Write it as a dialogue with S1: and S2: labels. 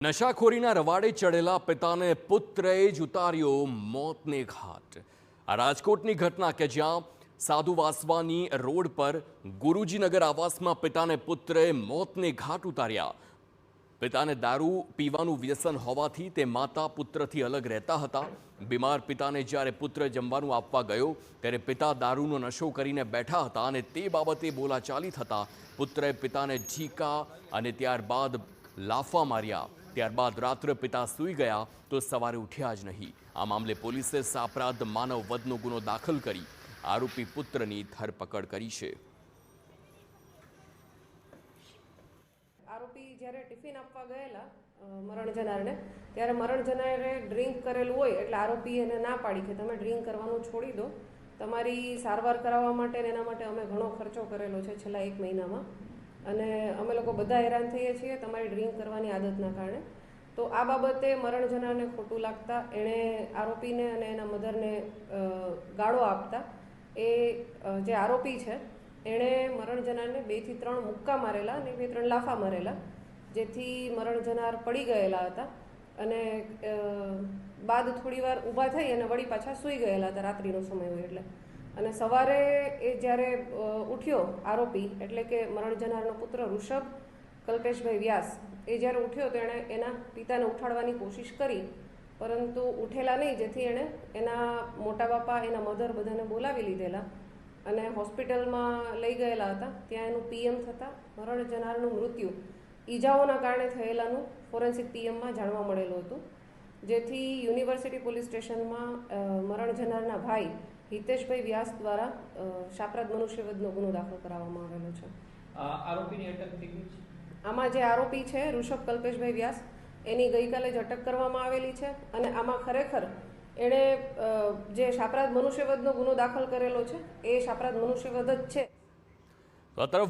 S1: નશાખોરીના રવાડે ચડેલા પિતાને પુત્રએ જ ઉતાર્યો મોતને ઘાટ। આ રાજકોટની ઘટના કે જ્યાં સાધુ વાસવાની રોડ પર ગુરુજીનગર આવાસમાં પિતાને પુત્રએ મોતને ઘાટ ઉતાર્યા। પિતાને દારૂ પીવાનું વ્યસન હોવાથી તે માતા પુત્રથી અલગ રહેતા હતા। બીમાર પિતાને જ્યારે પુત્ર જમવાનું આપવા ગયો ત્યારે પિતા દારૂનો નશો કરીને બેઠા હતા અને તે બાબતે બોલાચાલી થતાં પુત્રએ પિતાને ઝીકા અને ત્યારબાદ લાફા માર્યા। ત્યારબાદ રાત્રે પિતા સૂઈ ગયા તો સવારે ઉઠ્યા જ નહીં। આ મામલે પોલીસે સાપરાધ માનવ વધનો ગુનો દાખલ કરી આરોપી પુત્રની ધરપકડ કરી છે।
S2: આરોપી જ્યારે ટિફિન આપવા ગયેલા મરણ જનારને ત્યારે મરણ જનારે ડ્રિંક કરેલું હોય એટલે આરોપીએ એને ના પાડી કે તમે ડ્રિંક કરવાનું છોડી દો, તમારી સારવાર કરાવવા માટે ને એના માટે અમે ઘણો ખર્ચો કરેલો છે છેલ્લા 1 મહિનામાં અને અમે લોકો બધા હેરાન થઈએ છીએ તમારી ડ્રિંક કરવાની આદતના કારણે। તો આ બાબતે મરણ જનારને ખોટું લાગતા એણે આરોપીને અને એના મધરને ગાળો આપતા એ જે આરોપી છે એણે મરણ જનારને 2 થી 3 મુક્કા મારેલા અને 2-3 લાફા મારેલા, જેથી મરણ જનાર પડી ગયેલા હતા અને બાદ થોડીવાર ઊભા થઈ અને વળી પાછા સૂઈ ગયેલા હતા રાત્રિનો સમય હોય એટલે। અને સવારે એ જ્યારે ઉઠ્યો આરોપી એટલે કે મરણ જનારનો પુત્ર ઋષભ કલ્પેશભાઈ વ્યાસ એ જ્યારે ઉઠ્યો તો એણે એના પિતાને ઉઠાડવાની કોશિશ કરી પરંતુ ઉઠેલા નહીં, જેથી એણે એના મોટા બાપા એના મધર બધાને બોલાવી લીધેલા અને હોસ્પિટલમાં લઈ ગયેલા હતા। ત્યાં એનું પીએમ થતાં મરણ જનારનું મૃત્યુ ઈજાઓના કારણે થયેલાનું ફોરેન્સિક પીએમમાં જાણવા મળેલું હતું, જેથી યુનિવર્સિટી પોલીસ સ્ટેશનમાં મરણ જનારના ભાઈ હિતેશભાઈ વ્યાસ દ્વારા સાપરાધ મનુષ્યવધનો ગુનો દાખલ કરાવવામાં આવેલો છે।
S3: આરોપીની અટક થઈ ગઈ છે।
S2: આમાં જે આરોપી છે ઋષભ કલ્પેશભાઈ વ્યાસ એની ગઈકાલે જ અટક કરવામાં આવેલી છે અને આમાં ખરેખર એણે જે સાપરાધ મનુષ્યવધનો ગુનો દાખલ કરેલો છે એ સાપરાધ મનુષ્યવધ જ છે।
S1: તો આ તરફ